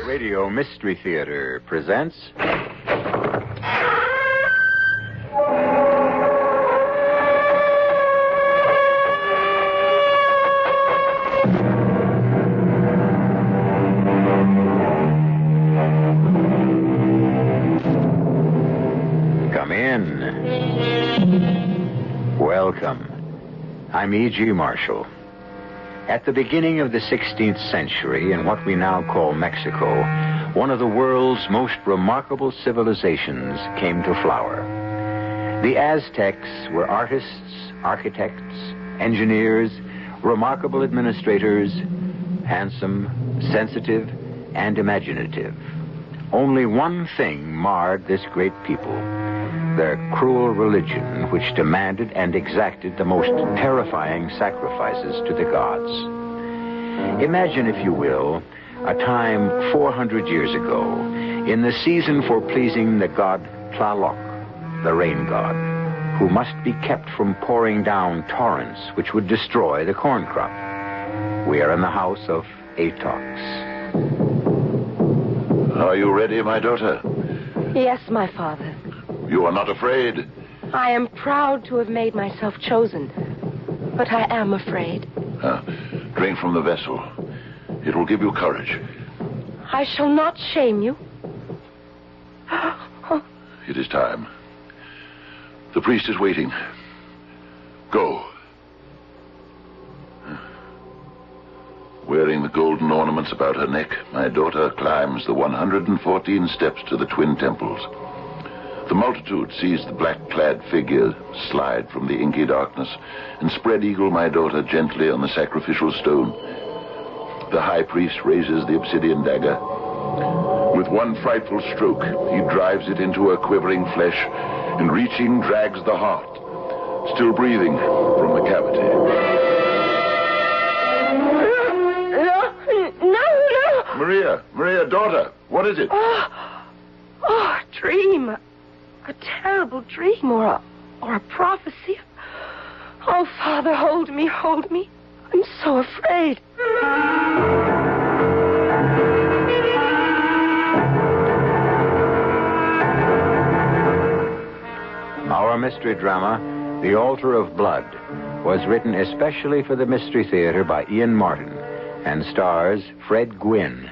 Radio Mystery Theater presents... Come in. Welcome. I'm E.G. Marshall. At the beginning of the 16th century, in what we now call Mexico, one of the world's most remarkable civilizations came to flower. The Aztecs were artists, architects, engineers, remarkable administrators, handsome, sensitive, and imaginative. Only one thing marred this great people: their cruel religion, which demanded and exacted the most terrifying sacrifices to the gods. Imagine, if you will, a time 400 years ago, in the season for pleasing the god Tlaloc, the rain god, who must be kept from pouring down torrents which would destroy the corn crop. We are in the house of Atox. Are you ready, my daughter? Yes, my father. You are not afraid? I am proud to have made myself chosen, but I am afraid. Drink from the vessel. It will give you courage. I shall not shame you. It is time. The priest is waiting. Go. Wearing the golden ornaments about her neck, my daughter climbs the 114 steps to the twin temples. The multitude sees the black-clad figure slide from the inky darkness and spread eagle my daughter gently on the sacrificial stone. The high priest raises the obsidian dagger. With one frightful stroke, he drives it into her quivering flesh and, reaching, drags the heart, still breathing, from the cavity. No! Maria, daughter, what is it? A dream. A terrible dream, or a prophecy. Oh, Father, hold me. I'm so afraid. Our mystery drama, The Altar of Blood, was written especially for the Mystery Theater by Ian Martin and stars Fred Gwynne.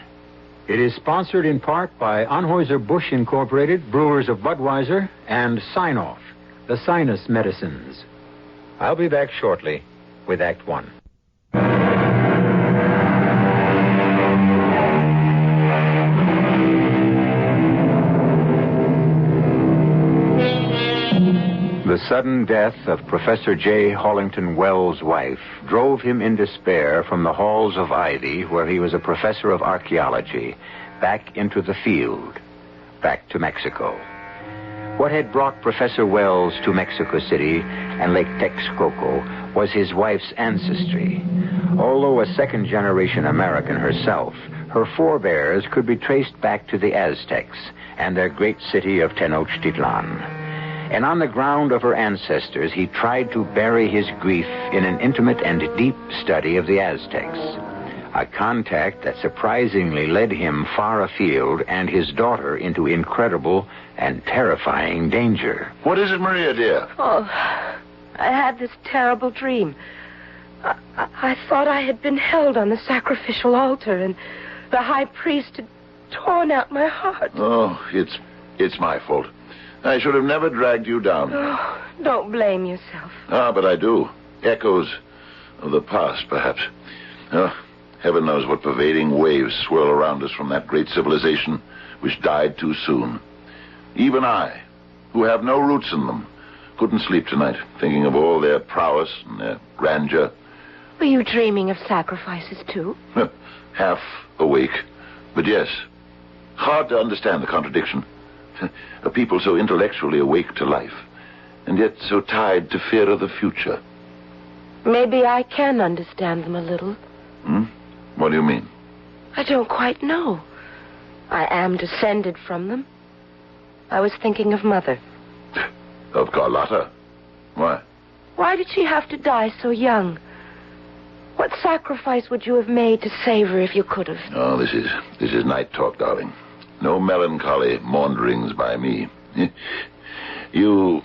It is sponsored in part by Anheuser-Busch Incorporated, Brewers of Budweiser, and Sign-Off, the sinus medicines. I'll be back shortly with Act One. The sudden death of Professor J. Hollington Wells' wife drove him in despair from the halls of Ivy, where he was a professor of archaeology, back into the field, back to Mexico. What had brought Professor Wells to Mexico City and Lake Texcoco was his wife's ancestry. Although a second-generation American herself, her forebears could be traced back to the Aztecs and their great city of Tenochtitlan. And on the ground of her ancestors, he tried to bury his grief in an intimate and deep study of the Aztecs. A contact that surprisingly led him far afield and his daughter into incredible and terrifying danger. What is it, Maria, dear? Oh, I had this terrible dream. I thought I had been held on the sacrificial altar, and the high priest had torn out my heart. Oh, it's my fault. I should have never dragged you down. Oh, don't blame yourself. But I do. Echoes of the past, perhaps. Oh, heaven knows what pervading waves swirl around us from that great civilization which died too soon. Even I, who have no roots in them, couldn't sleep tonight, thinking of all their prowess and their grandeur. Were you dreaming of sacrifices, too? Half awake. But yes, hard to understand the contradiction. A people so intellectually awake to life, and yet so tied to fear of the future. Maybe I can understand them a little. What do you mean? I don't quite know. I am descended from them. I was thinking of Mother. Of Carlotta? Why? Why did she have to die so young? What sacrifice would you have made to save her if you could have? Oh, this is night talk, darling. No melancholy maunderings by me. You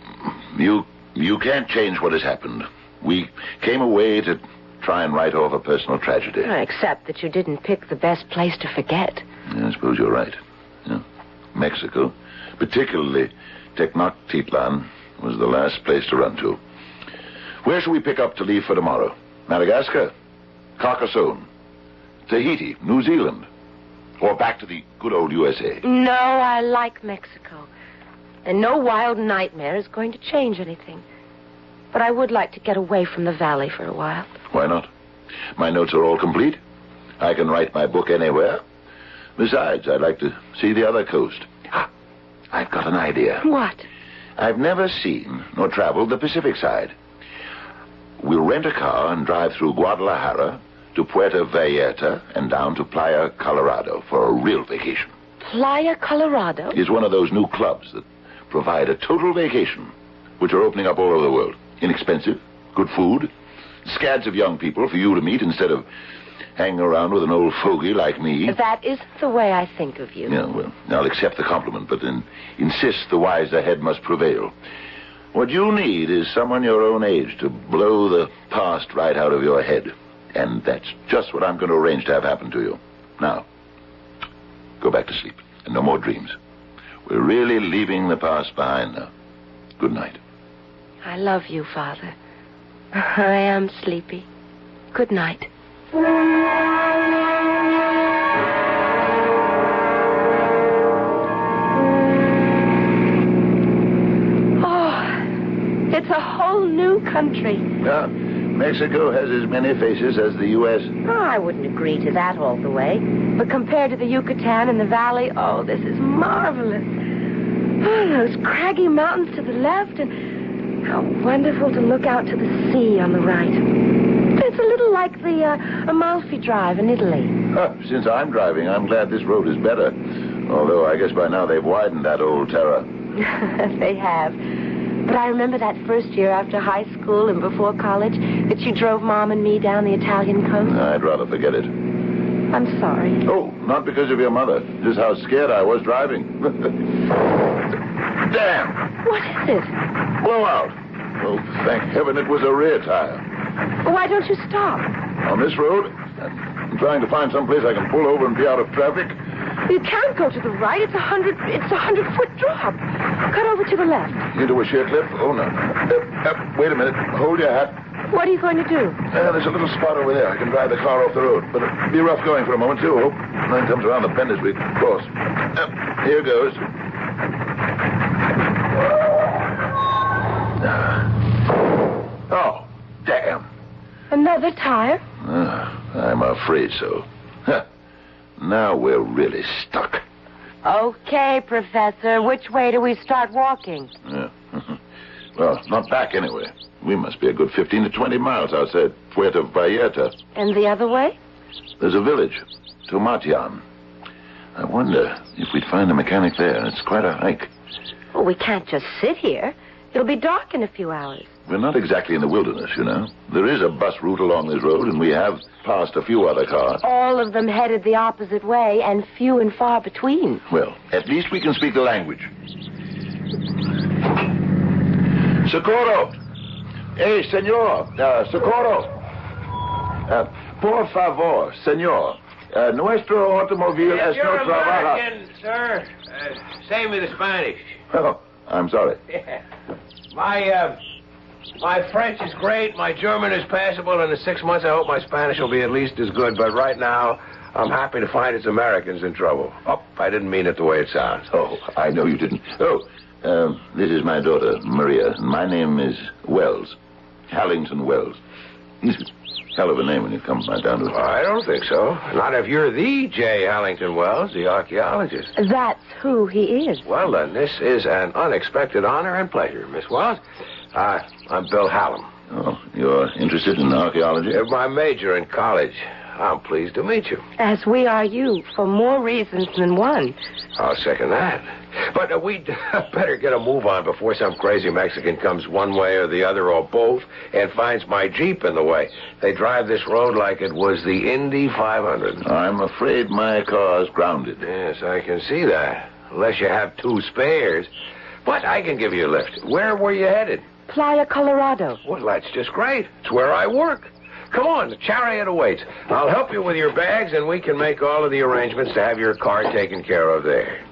can't change what has happened. We came away to try and write off a personal tragedy. Except that you didn't pick the best place to forget. Yeah, I suppose you're right. Yeah. Mexico, particularly Tenochtitlan, was the last place to run to. Where shall we pick up to leave for tomorrow? Madagascar? Carcassonne? Tahiti? New Zealand? Or back to the good old USA? No, I like Mexico. And no wild nightmare is going to change anything. But I would like to get away from the valley for a while. Why not? My notes are all complete. I can write my book anywhere. Besides, I'd like to see the other coast. I've got an idea. What? I've never seen nor traveled the Pacific side. We'll rent a car and drive through Guadalajara to Puerto Vallarta and down to Playa Colorado for a real vacation. Playa Colorado? It's one of those new clubs that provide a total vacation, which are opening up all over the world. Inexpensive, good food, scads of young people for you to meet instead of hanging around with an old fogey like me. That isn't the way I think of you. Yeah, well, I'll accept the compliment, but then insist the wiser head must prevail. What you need is someone your own age to blow the past right out of your head. And that's just what I'm going to arrange to have happen to you. Now, go back to sleep. And no more dreams. We're really leaving the past behind now. Good night. I love you, Father. I am sleepy. Good night. Oh, it's a whole new country. Yeah. Mexico has as many faces as the U.S. Oh, I wouldn't agree to that all the way. But compared to the Yucatan and the valley, oh, this is marvelous. Oh, those craggy mountains to the left, and how wonderful to look out to the sea on the right. It's a little like the Amalfi Drive in Italy. Since I'm driving, I'm glad this road is better. Although I guess by now they've widened that old terror. They have. But I remember that first year after high school and before college that you drove Mom and me down the Italian coast. I'd rather forget it. I'm sorry. Oh, not because of your mother. Just how scared I was driving. Damn! What is it? Blowout. Oh, thank heaven it was a rear tire. Why don't you stop? On this road, I'm trying to find some place I can pull over and be out of traffic. You can't go to the right. It's a 100-foot drop. Cut over to the left. Into a sheer cliff? Oh, no. Wait a minute. Hold your hat. What are you going to do? There's a little spot over there. I can drive the car off the road. But it'll be rough going for a moment, too. Hope then comes around the bend as we cross. Here goes. Oh, damn. Another tire? I'm afraid so. Now we're really stuck. Okay, Professor. Which way do we start walking? Yeah. Well, not back anyway. We must be a good 15 to 20 miles outside Puerto Vallarta. And the other way? There's a village, Tomatian. I wonder if we'd find a mechanic there. It's quite a hike. Well, we can't just sit here. It'll be dark in a few hours. We're not exactly in the wilderness, you know. There is a bus route along this road, and we have passed a few other cars. All of them headed the opposite way, and few and far between. Well, at least we can speak the language. Socorro! Hey, senor! Socorro! Por favor, senor. Nuestro automobile es no trabaja. American, sir. Say me the Spanish. Oh, I'm sorry. Yeah. My French is great, my German is passable, and in 6 months I hope my Spanish will be at least as good. But right now, I'm happy to find it's Americans in trouble. Oh, I didn't mean it the way it sounds. Oh, I know you didn't. Oh, this is my daughter, Maria. My name is Wells. Hallington Wells. This is a hell of a name when you come right down to it. I don't think so. Not if you're the J. Hallington Wells, the archaeologist. That's who he is. Well, then, this is an unexpected honor and pleasure, Miss Wells. I'm Bill Hallam. Oh, you're interested in archaeology? My major in college. I'm pleased to meet you. As we are you, for more reasons than one. I'll second that. But we'd better get a move on before some crazy Mexican comes one way or the other or both and finds my Jeep in the way. They drive this road like it was the Indy 500. I'm afraid my car's grounded. Yes, I can see that. Unless you have 2 spares. But I can give you a lift. Where were you headed? Playa, Colorado. Well, that's just great. It's where I work. Come on, the chariot awaits. I'll help you with your bags, and we can make all of the arrangements to have your car taken care of there.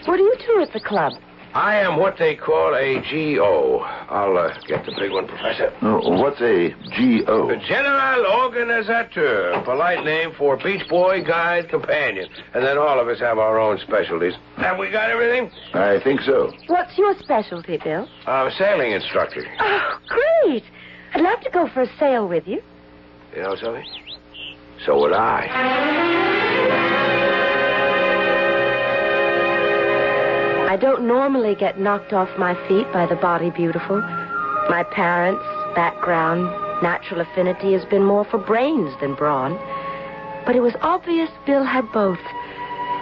What do you do at the club? I am what they call a G.O. I'll get the big one, Professor. What's a G.O.? The General Organizateur, polite name for Beach Boy Guide Companion. And then all of us have our own specialties. Have we got everything? I think so. What's your specialty, Bill? I'm a sailing instructor. Oh, great. I'd love to go for a sail with you. You know something? So would I. I don't normally get knocked off my feet by the body beautiful. My parents, background, natural affinity has been more for brains than brawn. But it was obvious Bill had both.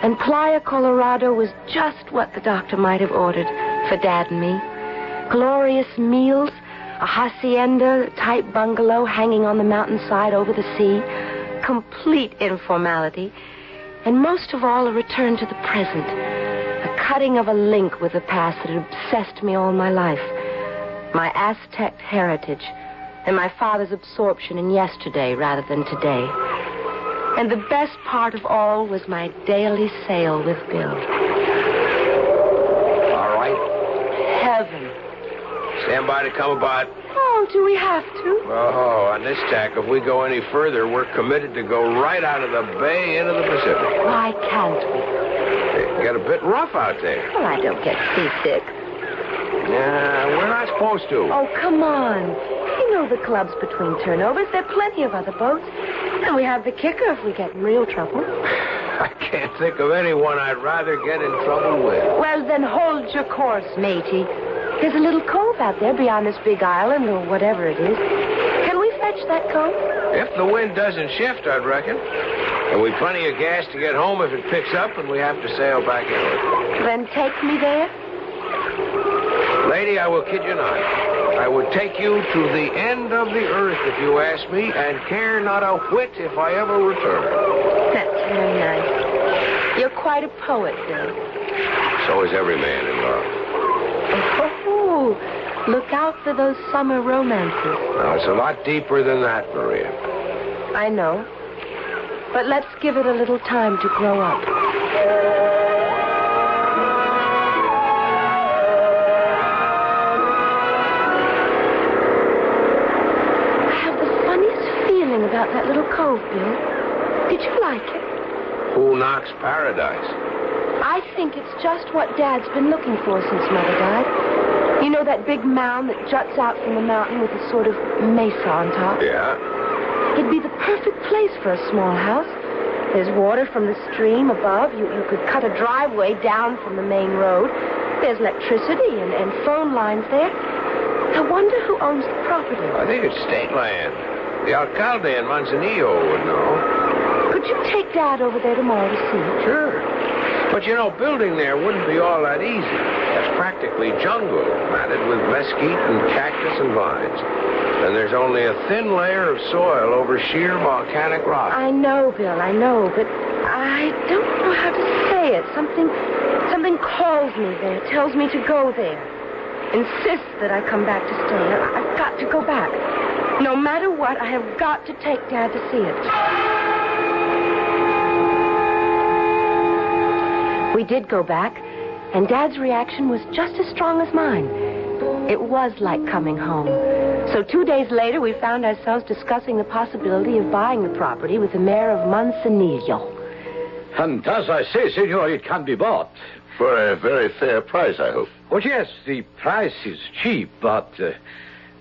And Playa, Colorado was just what the doctor might have ordered for Dad and me. Glorious meals, a hacienda-type bungalow hanging on the mountainside over the sea, complete informality, and most of all, a return to the present, a cutting of a link with the past that had obsessed me all my life, my Aztec heritage, and my father's absorption in yesterday rather than today. And the best part of all was my daily sail with Bill. All right. Heaven. Stand by to come about. Oh, do we have to? Oh, on this tack, if we go any further, we're committed to go right out of the bay into the Pacific. Why can't we? It get a bit rough out there. Well, I don't get seasick. Yeah, we're not supposed to. Oh, come on. You know the clubs between turnovers. There are plenty of other boats. And we have the kicker if we get in real trouble. I can't think of anyone I'd rather get in trouble with. Well, then hold your course, matey. There's a little cove out there beyond this big island or whatever it is. Can we fetch that cove? If the wind doesn't shift, I'd reckon. And we've plenty of gas to get home if it picks up and we have to sail back inland. Then take me there? Lady, I will kid you not. I would take you to the end of the earth if you ask me, and care not a whit if I ever return. That's very nice. You're quite a poet, Bill. So is every man in love. Oh, look out for those summer romances. Now, it's a lot deeper than that, Maria. I know. But let's give it a little time to grow up. I have the funniest feeling about that little cove, Bill. Did you like it? Who knocks paradise? I think it's just what Dad's been looking for since Mother died. You know that big mound that juts out from the mountain with a sort of mesa on top? Yeah. It'd be the perfect place for a small house. There's water from the stream above. You could cut a driveway down from the main road. There's electricity and phone lines there. I wonder who owns the property. I think it's state land. The alcalde in Manzanillo would know. Could you take Dad over there tomorrow to see it? Sure. But, you know, building there wouldn't be all that easy. That's practically jungle, matted with mesquite and cactus and vines. And there's only a thin layer of soil over sheer volcanic rock. I know, Bill, I know, but I don't know how to say it. Something calls me there, tells me to go there. Insists that I come back to stay. I've got to go back. No matter what, I have got to take Dad to see it. We did go back, and Dad's reaction was just as strong as mine. It was like coming home. So 2 days later, we found ourselves discussing the possibility of buying the property with the mayor of Manzanillo. And as I say, senor, it can be bought. For a very fair price, I hope. Oh, yes, the price is cheap, but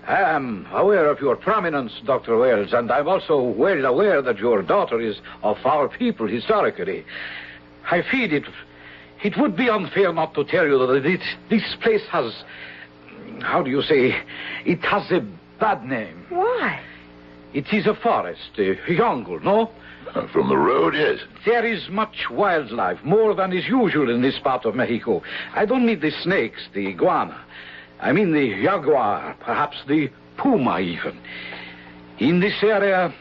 I am aware of your prominence, Dr. Wells, and I'm also well aware that your daughter is of our people historically. I feel it would be unfair not to tell you that this place has, how do you say, it has a bad name. Why? It is a forest, a jungle, no? From the road, yes. There is much wildlife, more than is usual in this part of Mexico. I don't mean the snakes, the iguana. I mean the jaguar, perhaps the puma even. In this area,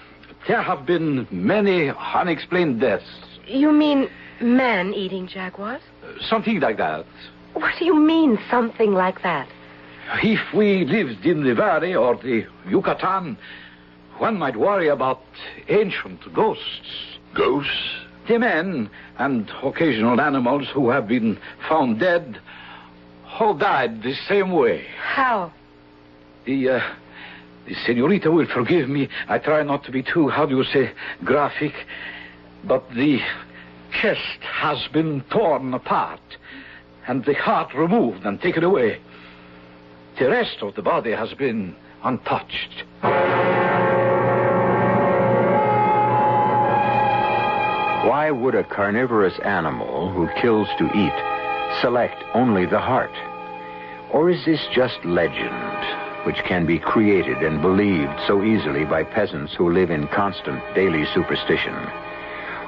there have been many unexplained deaths. You mean man-eating jaguars? Something like that. What do you mean, something like that? If we lived in the valley or the Yucatan, one might worry about ancient ghosts. Ghosts? The men and occasional animals who have been found dead all died the same way. How? The senorita will forgive me. I try not to be too, how do you say, graphic. But the chest has been torn apart and the heart removed and taken away. The rest of the body has been untouched. Why would a carnivorous animal who kills to eat select only the heart? Or is this just legend, which can be created and believed so easily by peasants who live in constant daily superstition?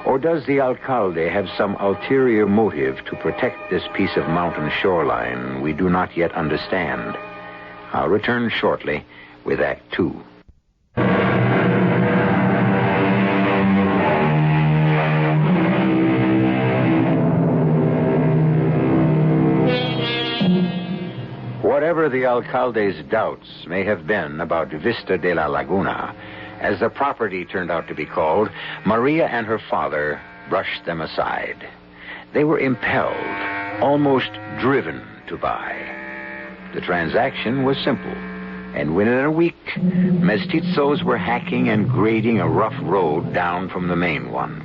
Or does the alcalde have some ulterior motive to protect this piece of mountain shoreline we do not yet understand? I'll return shortly with Act Two. Whatever the alcalde's doubts may have been about Vista de la Laguna, as the property turned out to be called, Maria and her father brushed them aside. They were impelled, almost driven to buy. The transaction was simple, and within a week, mestizos were hacking and grading a rough road down from the main one.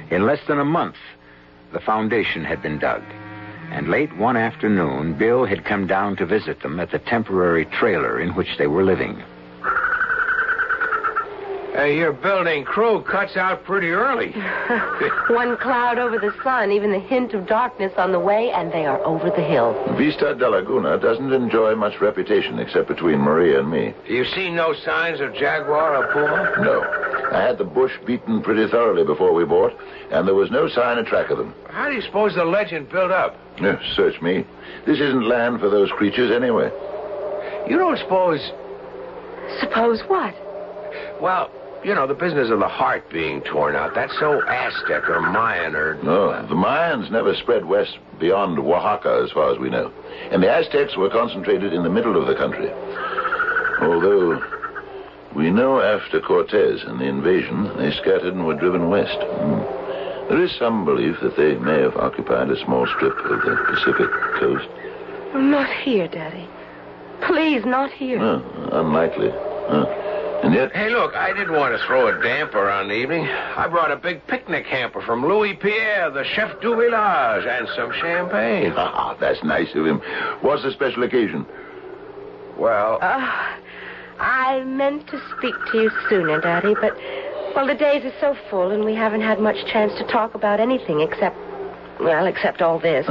In less than a month, the foundation had been dug, and late one afternoon, Bill had come down to visit them at the temporary trailer in which they were living. Hey, your building crew cuts out pretty early. One cloud over the sun, even the hint of darkness on the way, and they are over the hill. Vista de Laguna doesn't enjoy much reputation except between Maria and me. You see no signs of jaguar or puma? No. I had the bush beaten pretty thoroughly before we bought, and there was no sign of track of them. How do you suppose the legend built up? Search me. This isn't land for those creatures anyway. You don't suppose... Suppose what? Well, you know, the business of the heart being torn out, that's so Aztec or Mayan or... No, the Mayans never spread west beyond Oaxaca, as far as we know. And the Aztecs were concentrated in the middle of the country. Although, we know after Cortez and the invasion, they scattered and were driven west. There is some belief that they may have occupied a small strip of the Pacific coast. Not here, Daddy. Please, not here. Unlikely. And yet... Hey, look, I didn't want to throw a damper on the evening. I brought a big picnic hamper from Louis Pierre, the chef du village, and some champagne. That's nice of him. What's the special occasion? Well... I meant to speak to you sooner, Daddy, but, well, the days are so full, and we haven't had much chance to talk about anything except all this.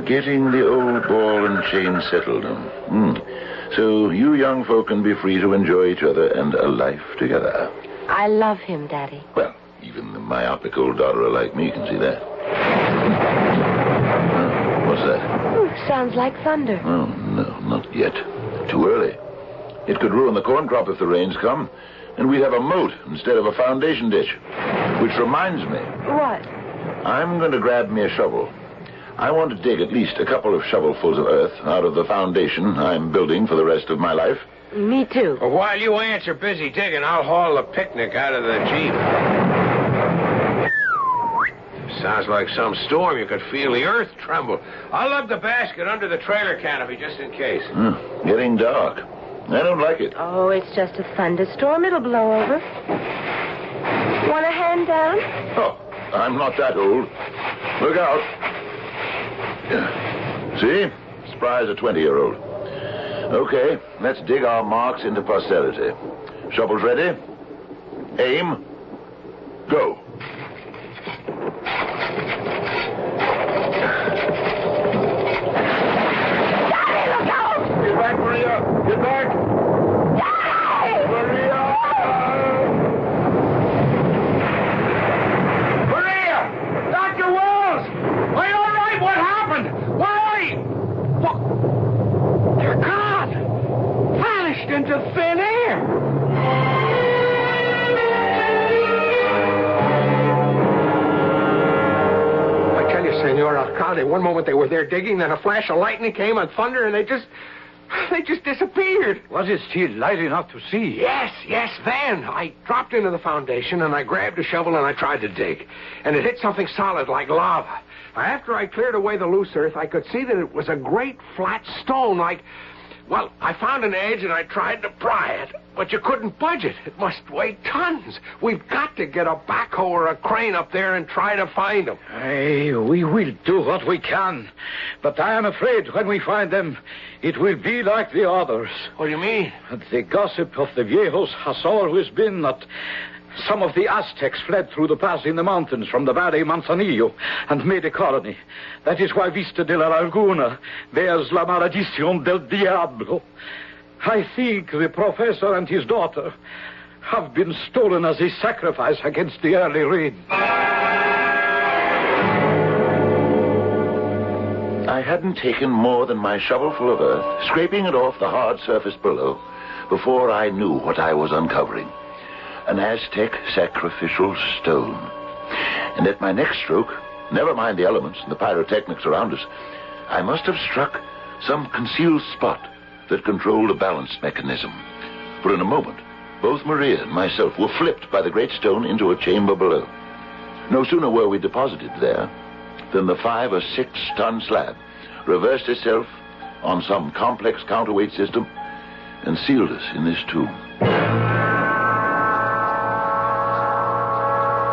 Getting the old ball and chain settled. So you young folk can be free to enjoy each other and a life together. I love him, Daddy. Well, even the myopic old daughter like me can see that. What's that? Sounds like thunder. Oh, no, not yet. Too early. It could ruin the corn crop if the rains come, and we'd have a moat instead of a foundation ditch. Which reminds me. What? I'm going to grab me a shovel. I want to dig at least a couple of shovelfuls of earth out of the foundation I'm building for the rest of my life. Me too. Well, while you ants are busy digging, I'll haul the picnic out of the Jeep. Sounds like some storm. You could feel the earth tremble. I'll lug the basket under the trailer canopy just in case. Getting dark. I don't like it. Oh, it's just a thunderstorm. It'll blow over. Want a hand down? Oh, I'm not that old. Look out. See? Spry as a 20-year-old. Okay, let's dig our marks into posterity. Shovels ready? Aim. Go. Daddy, look out! Get back, Maria! Get back! Daddy! Maria! there. Senor Alcalde, one moment they were there digging, then a flash of lightning came and thunder, and they just disappeared. Was it still light enough to see? Yes, then. I dropped into the foundation, and I grabbed a shovel, and I tried to dig. And it hit something solid like lava. After I cleared away the loose earth, I could see that it was a great flat stone like... Well, I found an edge, and I tried to pry it, but you couldn't budge it. It must weigh tons. We've got to get a backhoe or a crane up there and try to find them. Hey, we will do what we can. But I am afraid when we find them, it will be like the others. What do you mean? The gossip of the viejos has always been that some of the Aztecs fled through the pass in the mountains from the Valley Manzanillo and made a colony. That is why Vista de la Laguna bears la maledición del diablo. I think the professor and his daughter have been stolen as a sacrifice against the early rain. I hadn't taken more than my shovelful of earth, scraping it off the hard surface below, before I knew what I was uncovering. An Aztec sacrificial stone. And at my next stroke, never mind the elements and the pyrotechnics around us, I must have struck some concealed spot that controlled a balance mechanism. For in a moment, both Maria and myself were flipped by the great stone into a chamber below. No sooner were we deposited there than the 5 or 6 ton slab reversed itself on some complex counterweight system and sealed us in this tomb.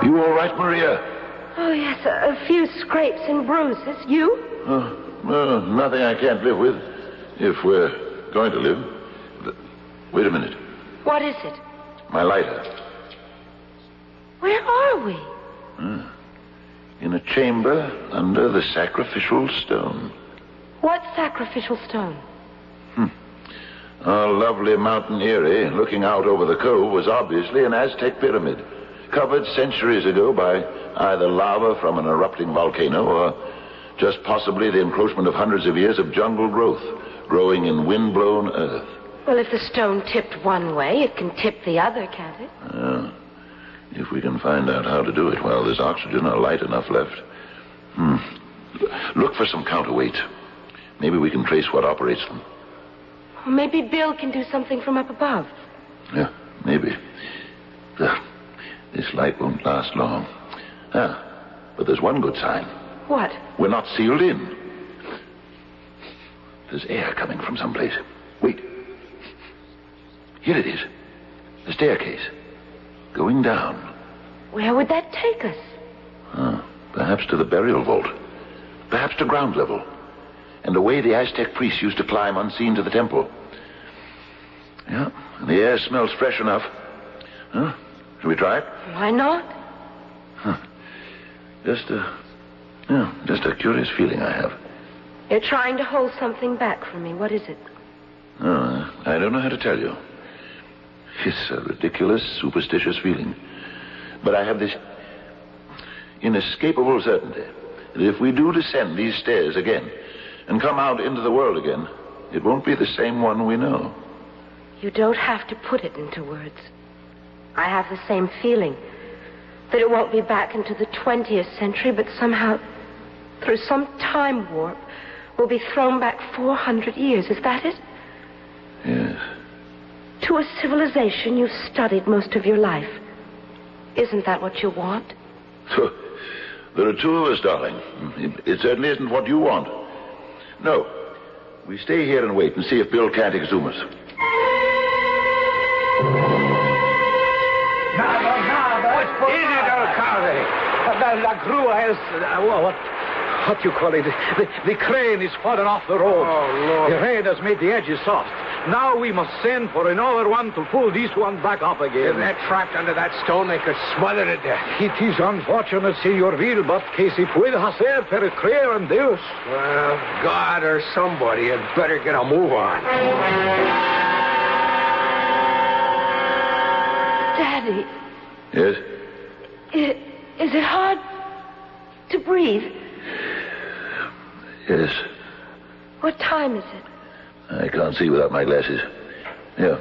You all right, Maria? Oh, yes, a few scrapes and bruises. You? Nothing I can't live with, if we're going to live. But wait a minute. What is it? My lighter. Where are we? In a chamber under the sacrificial stone. What sacrificial stone? Our lovely mountain Erie, looking out over the cove, was obviously an Aztec pyramid, covered centuries ago by either lava from an erupting volcano or just possibly the encroachment of hundreds of years of jungle growth growing in wind-blown earth. Well, if the stone tipped one way, it can tip the other, can't it? If we can find out how to do it while there's oxygen or light enough left. Look for some counterweights. Maybe we can trace what operates them. Or maybe Bill can do something from up above. Yeah, maybe. This light won't last long. But there's one good sign. What? We're not sealed in. There's air coming from someplace. Wait. Here it is. The staircase. Going down. Where would that take us? Perhaps to the burial vault. Perhaps to ground level. And the way the Aztec priests used to climb unseen to the temple. Yeah, and the air smells fresh enough. Shall we try it? Why not? Just a curious feeling I have. You're trying to hold something back from me. What is it? I don't know how to tell you. It's a ridiculous, superstitious feeling. But I have this inescapable certainty that if we do descend these stairs again and come out into the world again, it won't be the same one we know. You don't have to put it into words. I have the same feeling that it won't be back into the 20th century, but somehow, through some time warp, we'll be thrown back 400 years. Is that it? Yes. To a civilization you've studied most of your life. Isn't that what you want? There are 2 of us, darling. It certainly isn't what you want. No. We stay here and wait and see if Bill can't exhume us. Is it, Alcalde? La grua is... what do you call it? The crane is fallen off the road. Oh, Lord. The rain has made the edges soft. Now we must send for another one to pull this one back up again. If they're trapped under that stone, they could smother to death. It is unfortunate, Senor Vil, but que se puede hacer para creer en Dios. Well, God or somebody had better get a move on. Daddy. Yes? Is it hard to breathe? Yes. What time is it? I can't see without my glasses. Here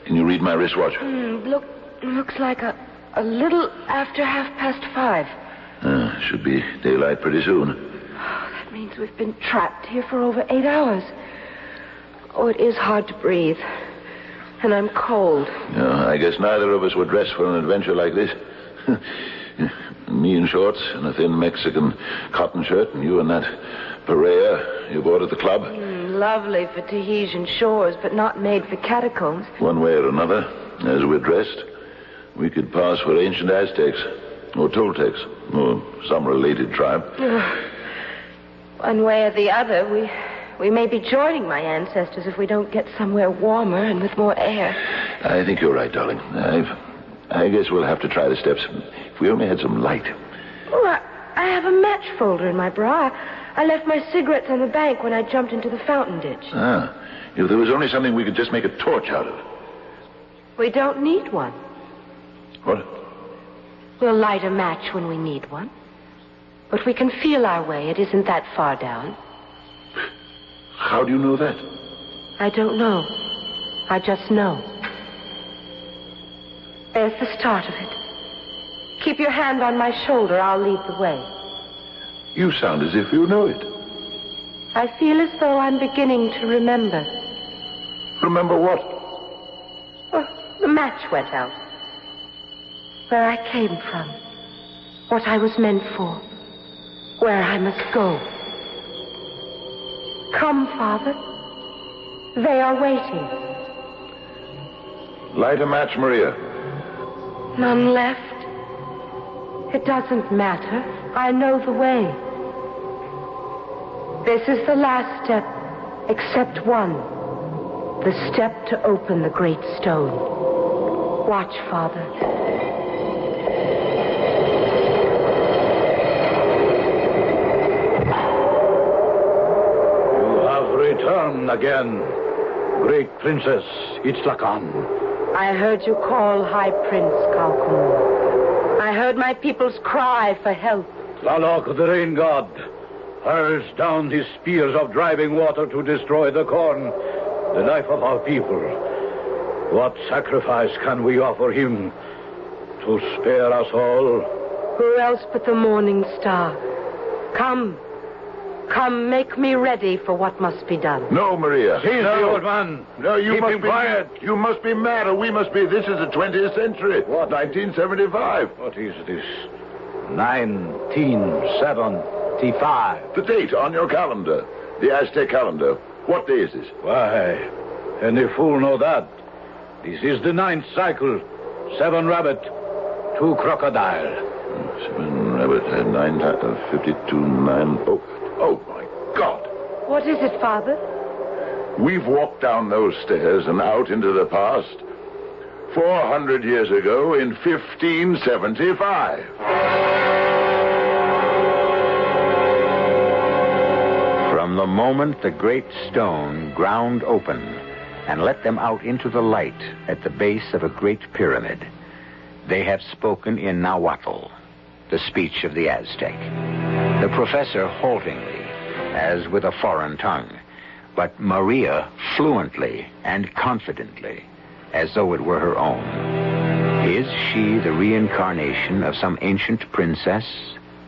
Can you read my wristwatch? Looks like a little after 5:30. Should be daylight pretty soon. Oh, that means we've been trapped here for over 8 hours. Oh, it is hard to breathe. And I'm cold. Yeah, I guess neither of us were dressed for an adventure like this. Me in shorts and a thin Mexican cotton shirt, and you in that pareja you bought at the club. Lovely for Tahitian shores, but not made for catacombs. One way or another, as we're dressed, we could pass for ancient Aztecs, or Toltecs, or some related tribe. One way or the other, we may be joining my ancestors if we don't get somewhere warmer and with more air. I think you're right, darling. I guess we'll have to try the steps. If we only had some light. Oh, I have a match folder in my bra. I left my cigarettes on the bank when I jumped into the fountain ditch. If there was only something we could just make a torch out of. We don't need one. What? We'll light a match when we need one. But we can feel our way. It isn't that far down. How do you know that? I don't know. I just know. There's the start of it. Keep your hand on my shoulder. I'll lead the way. You sound as if you know it. I feel as though I'm beginning to remember. Remember what? Oh, the match went out. Where I came from. What I was meant for. Where I must go. Come, Father. They are waiting. Light a match, Maria. None left. It doesn't matter. I know the way. This is the last step, except one. The step to open the great stone. Watch, Father. You have returned again, great Princess Itzlacan. I heard you call, High Prince Kalkum. I heard my people's cry for help. Tlaloc, the rain god, hurls down his spears of driving water to destroy the corn, the life of our people. What sacrifice can we offer him to spare us all? Who else but the morning star? Come, make me ready for what must be done. No, Maria. Seize the old man. No, you Keep must him be quiet. You must be mad, or we must be. This is the 20th century. What? 1975. What is this? 1975. The date on your calendar. The Aztec calendar. What day is this? Why, any fool know that. This is the 9th cycle. 7 rabbit, 2 crocodile. 7 rabbit, 9, 52, 9. Oh, my God. What is it, Father? We've walked down those stairs and out into the past 400 years ago in 1575. From the moment the great stone ground open and let them out into the light at the base of a great pyramid, they have spoken in Nahuatl, the speech of the Aztec. The professor haltingly, as with a foreign tongue, but Maria fluently and confidently, as though it were her own. Is she the reincarnation of some ancient princess,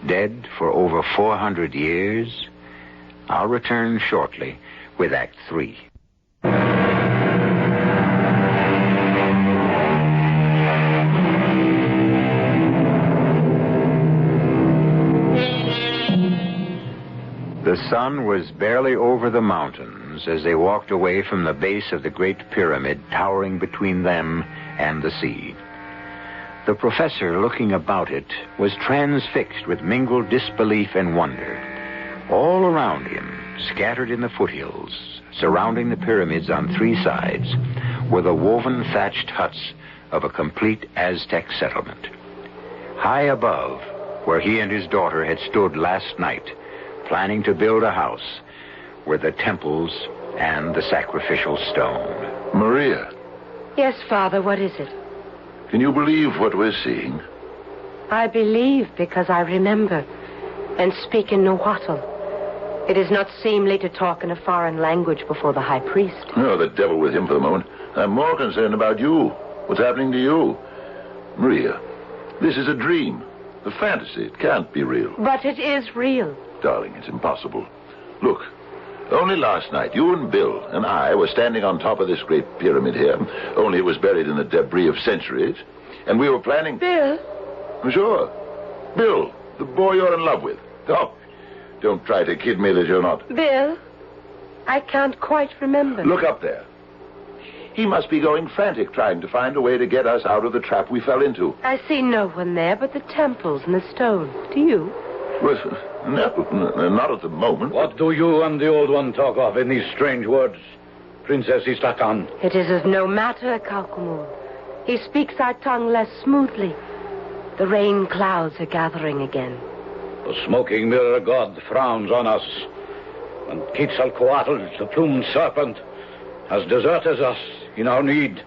dead for over 400 years? I'll return shortly with Act 3. The sun was barely over the mountains as they walked away from the base of the great pyramid towering between them and the sea. The professor, looking about it, was transfixed with mingled disbelief and wonder. All around him, scattered in the foothills, surrounding the pyramids on 3 sides, were the woven thatched huts of a complete Aztec settlement. High above, where he and his daughter had stood last night, planning to build a house, were the temples and the sacrificial stone. Maria. Yes, Father, what is it? Can you believe what we're seeing? I believe because I remember and speak in Nahuatl. It is not seemly to talk in a foreign language before the high priest. Oh, the devil with him for the moment. I'm more concerned about you. What's happening to you? Maria, this is a dream. A fantasy. It can't be real. But it is real. Darling, it's impossible. Look, only last night, you and Bill and I were standing on top of this great pyramid here, only it was buried in the debris of centuries, and we were planning... Bill? Sure. Bill, the boy you're in love with. Oh, don't try to kid me that you're not. Bill? I can't quite remember. Look up there. He must be going frantic trying to find a way to get us out of the trap we fell into. I see no one there but the temples and the stone. Do you? Well, no, not at the moment. What do you and the old one talk of in these strange words, Princess Istahkan? It is of no matter, Calcumul. He speaks our tongue less smoothly. The rain clouds are gathering again. The smoking mirror god frowns on us, and Quetzalcoatl, the plumed serpent, has deserted us in our need.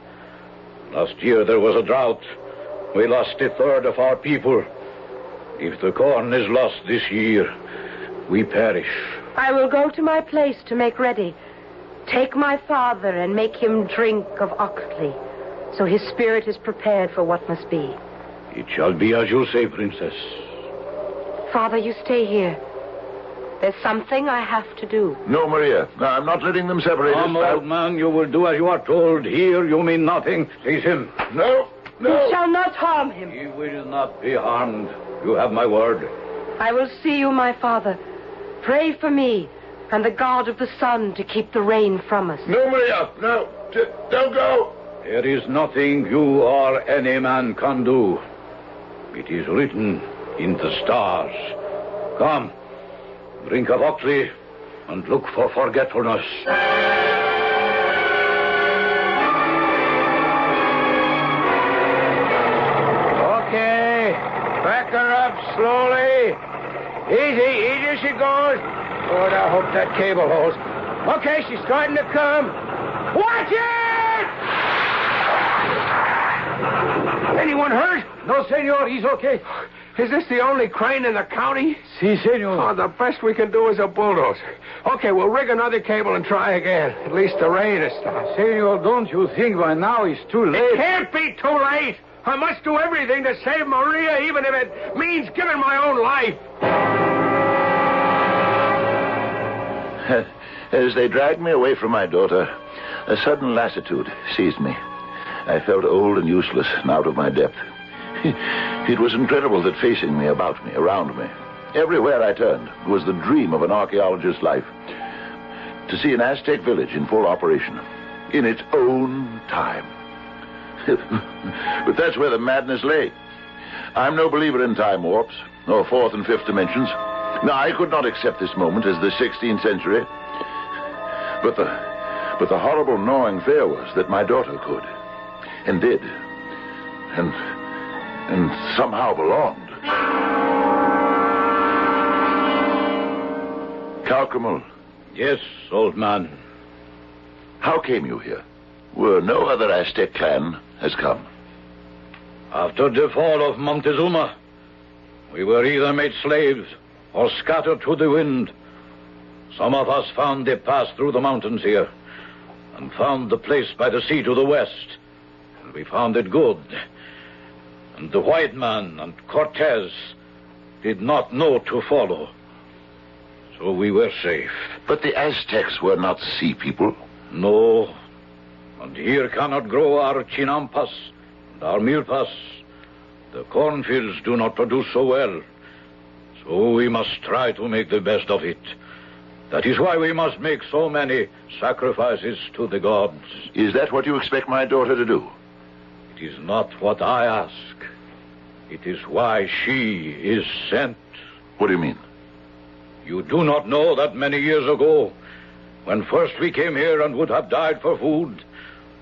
Last year there was a drought. We lost a third of our people. If the corn is lost this year, we perish. I will go to my place to make ready. Take my father and make him drink of Oxley, so his spirit is prepared for what must be. It shall be as you say, Princess. Father, you stay here. There's something I have to do. No, Maria. No, I'm not letting them separate us. Come, old man, you will do as you are told. Here you mean nothing. Seize him. No. You shall not harm him. He will not be harmed. You have my word. I will see you, my father. Pray for me and the god of the sun to keep the rain from us. No, Maria. No. Don't go. There is nothing you or any man can do. It is written in the stars. Come, drink of Oxley and look for forgetfulness. Okay, back her up slowly. Easy she goes. Lord, I hope that cable holds. Okay, she's starting to come. Watch it! Anyone hurt? No, senor, he's okay. Is this the only crane in the county? Si, senor. Oh, the best we can do is a bulldozer. Okay, we'll rig another cable and try again. At least the rain has stopped. Senor, don't you think by now it's too late? It can't be too late. I must do everything to save Maria, even if it means giving my own life. As they dragged me away from my daughter, a sudden lassitude seized me. I felt old and useless and out of my depth. It was incredible that facing me, about me, around me, everywhere I turned, was the dream of an archaeologist's life. To see an Aztec village in full operation, in its own time. But that's where the madness lay. I'm no believer in time warps, or fourth and fifth dimensions. No, I could not accept this moment as the 16th century. But the horrible gnawing fear was that my daughter could, and did, and somehow belonged. Calcumul. Yes, old man. How came you here? Where no other Aztec clan has come? After the fall of Montezuma, we were either made slaves or scattered to the wind. Some of us found a path through the mountains here, and found the place by the sea to the west. And we found it good. And the white man and Cortez did not know to follow. So we were safe. But the Aztecs were not sea people. No. And here cannot grow our chinampas and our milpas. The cornfields do not produce so well. So we must try to make the best of it. That is why we must make so many sacrifices to the gods. Is that what you expect my daughter to do? It is not what I ask. It is why she is sent. What do you mean? You do not know that many years ago, when first we came here and would have died for food,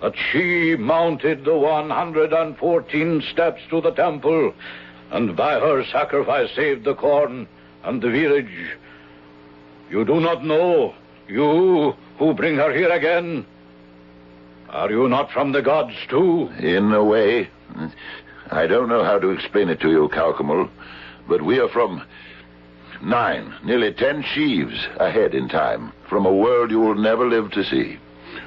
that she mounted the 114 steps to the temple, and by her sacrifice saved the corn and the village. You do not know, you who bring her here again. Are you not from the gods, too? In a way. I don't know how to explain it to you, Calcumul, but we are from 9, nearly 10 sheaves ahead in time, from a world you will never live to see.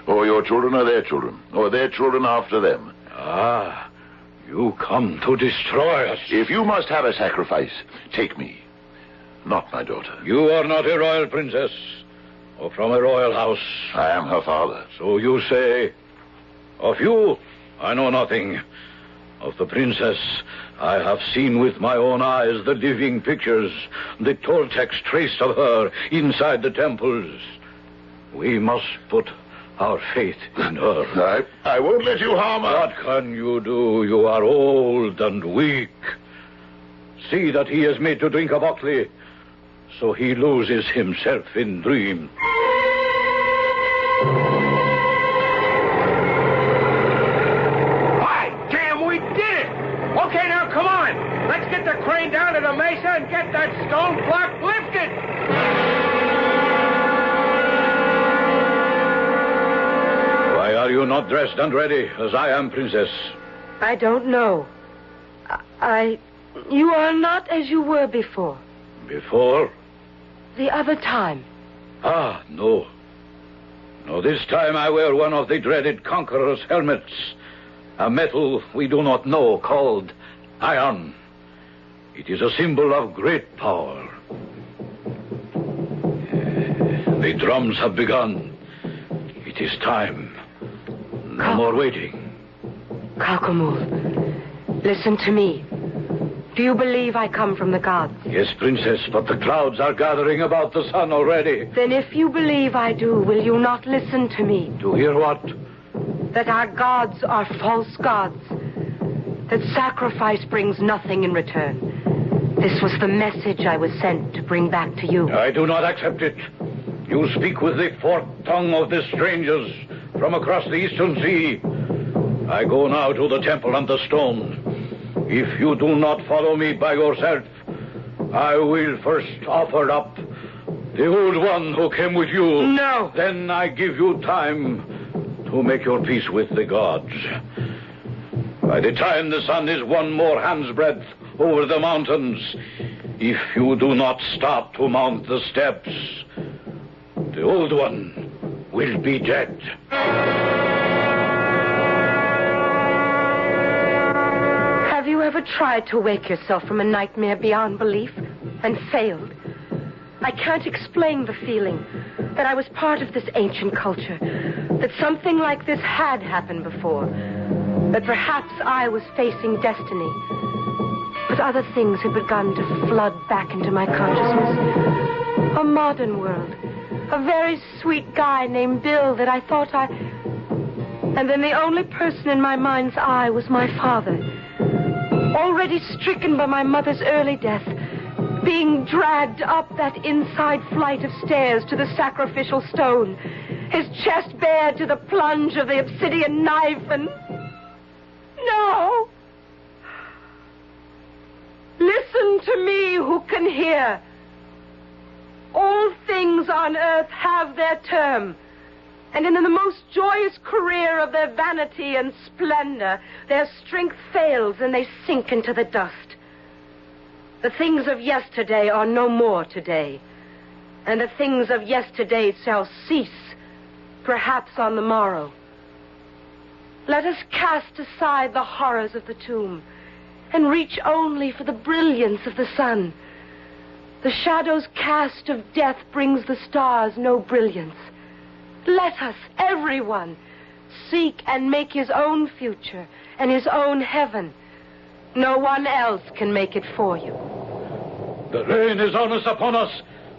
Or your children or their children, or their children after them. Ah, you come to destroy us. If you must have a sacrifice, take me, not my daughter. You are not a royal princess, or from a royal house. I am her father. So you say. Of you, I know nothing. Of the princess, I have seen with my own eyes the living pictures, the Toltecs traced of her inside the temples. We must put our faith in her. I won't let you harm her. What can you do? You are old and weak. See that he is made to drink of Oakley, so he loses himself in dream. Okay, now, come on. Let's get the crane down to the mesa and get that stone block lifted. Why are you not dressed and ready, as I am, Princess? I don't know. You are not as you were before. Before? The other time. Ah, no. No, this time I wear one of the dreaded conqueror's helmets. A metal we do not know called iron. It is a symbol of great power. The drums have begun. It is time. No more waiting. Calcamul, listen to me. Do you believe I come from the gods? Yes, Princess, but the clouds are gathering about the sun already. Then if you believe I do, will you not listen to me? To hear what? That our gods are false gods. That sacrifice brings nothing in return. This was the message I was sent to bring back to you. I do not accept it. You speak with the forked tongue of the strangers from across the eastern sea. I go now to the temple and the stone. If you do not follow me by yourself, I will first offer up the old one who came with you. No. Then I give you time to make your peace with the gods. By the time the sun is one more hand's breadth over the mountains, if you do not stop to mount the steps, the old one will be dead. Have you ever tried to wake yourself from a nightmare beyond belief and failed? I can't explain the feeling that I was part of this ancient culture, that something like this had happened before, that perhaps I was facing destiny. But other things had begun to flood back into my consciousness. A modern world. A very sweet guy named Bill that I thought And then the only person in my mind's eye was my father. Already stricken by my mother's early death, being dragged up that inside flight of stairs to the sacrificial stone, his chest bared to the plunge of the obsidian knife, and... No! Listen to me who can hear. All things on earth have their term, and in the most joyous career of their vanity and splendor, their strength fails and they sink into the dust. The things of yesterday are no more today, and the things of yesterday shall cease, perhaps on the morrow. Let us cast aside the horrors of the tomb and reach only for the brilliance of the sun. The shadow's cast of death brings the stars no brilliance. Let us, everyone, seek and make his own future and his own heaven. No one else can make it for you. The rain is almost upon us.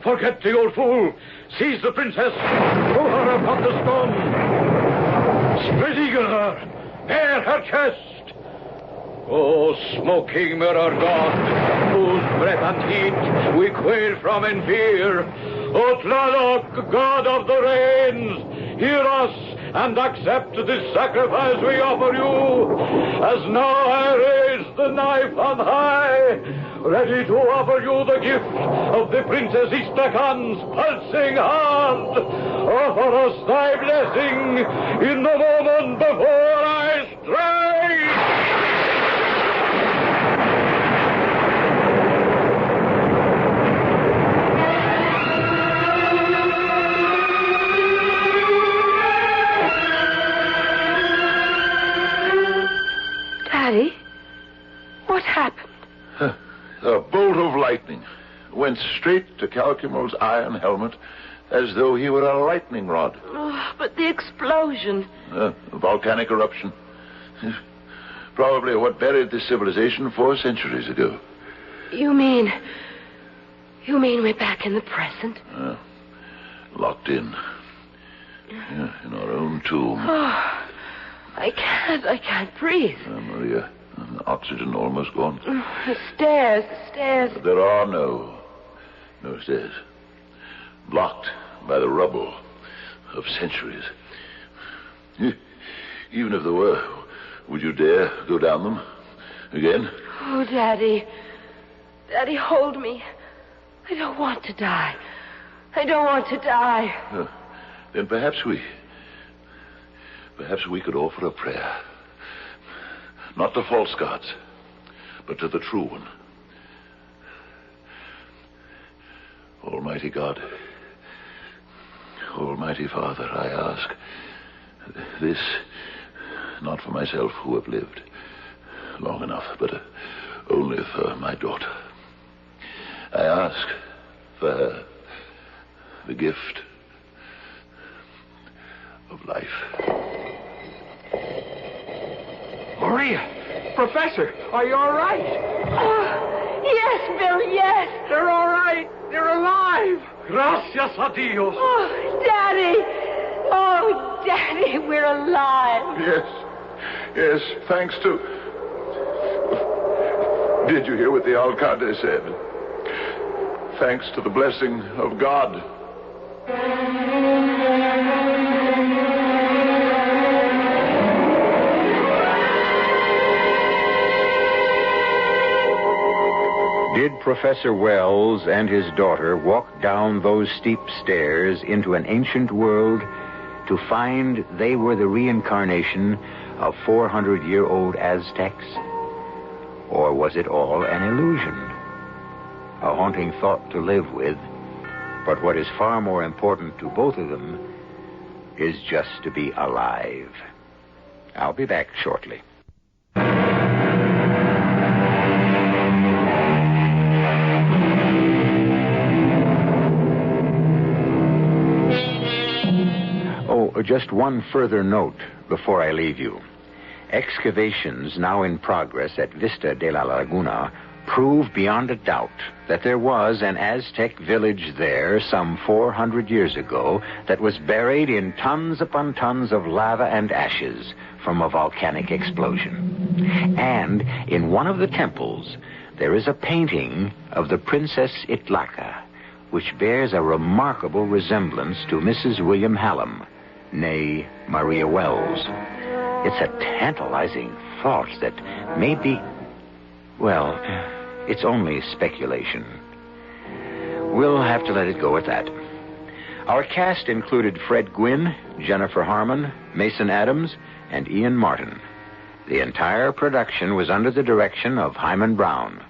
Forget the old fool. Seize the princess. Throw her upon the stone. Spread eagle her. Bare her chest. Oh, smoking mirror god, whose breath and heat we quail from in fear. O Tlaloc, god of the rains, hear us and accept this sacrifice we offer you. As now I raise the knife on high, ready to offer you the gift of the Princess Istakan's pulsing heart. Offer us thy blessing in the moment before I strike. Daddy, what happened? A bolt of lightning went straight to Calcumo's iron helmet as though he were a lightning rod. Oh, but the explosion. A volcanic eruption. Probably what buried this civilization 4 centuries ago. You mean we're back in the present? Locked in. Yeah, in our own tomb. Oh, I can't breathe. Maria, oxygen almost gone. The stairs. There are no stairs. Blocked by the rubble of centuries. Even if there were, would you dare go down them again? Oh, Daddy. Daddy, hold me. I don't want to die. Then perhaps we could offer a prayer. Not to false gods, but to the true one. Almighty God, Almighty Father, I ask this, not for myself who have lived long enough, but only for my daughter. I ask for her the gift of life. Maria! Professor, are you all right? Yes, Bill, yes. They're all right. They're alive. Gracias a Dios. Oh, Daddy, we're alive. Yes, thanks to... Did you hear what the alcalde said? Thanks to the blessing of God. Did Professor Wells and his daughter walk down those steep stairs into an ancient world to find they were the reincarnation of 400-year-old Aztecs? Or was it all an illusion? A haunting thought to live with. But what is far more important to both of them is just to be alive. I'll be back shortly. Just one further note before I leave you. Excavations now in progress at Vista de la Laguna prove beyond a doubt that there was an Aztec village there some 400 years ago that was buried in tons upon tons of lava and ashes from a volcanic explosion. And in one of the temples, there is a painting of the Princess Itlaca, which bears a remarkable resemblance to Mrs. William Hallam, nay, Maria Wells. It's a tantalizing thought that maybe... Well, it's only speculation. We'll have to let it go at that. Our cast included Fred Gwynne, Jennifer Harmon, Mason Adams, and Ian Martin. The entire production was under the direction of Hyman Brown.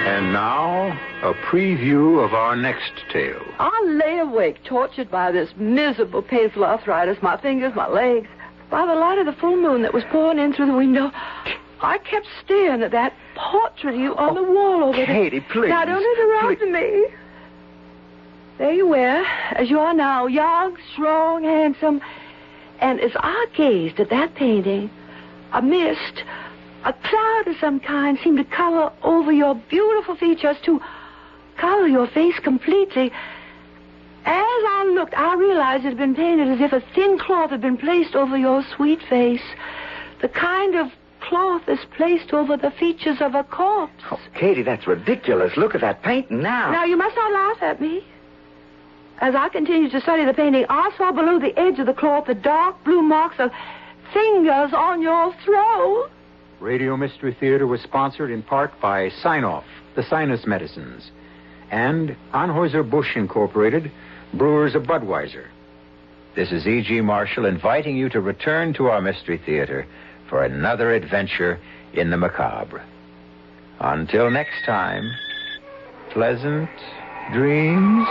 And now, a preview of our next tale. I lay awake, tortured by this miserable, painful arthritis, my fingers, my legs. By the light of the full moon that was pouring in through the window, I kept staring at that portrait of you on the wall over there. Katie, please. Now, don't interrupt me. There you were, as you are now, young, strong, handsome. And as I gazed at that painting, a mist, a cloud of some kind seemed to cover over your beautiful features, to cover your face completely. As I looked, I realized it had been painted as if a thin cloth had been placed over your sweet face. The kind of cloth is placed over the features of a corpse. Oh, Katie, that's ridiculous. Look at that painting now. Now, you must not laugh at me. As I continued to study the painting, I saw below the edge of the cloth the dark blue marks of fingers on your throat. Radio Mystery Theater was sponsored in part by Sign-Off, the Sinus Medicines, and Anheuser-Busch Incorporated, Brewers of Budweiser. This is E.G. Marshall inviting you to return to our Mystery Theater for another adventure in the macabre. Until next time, pleasant dreams.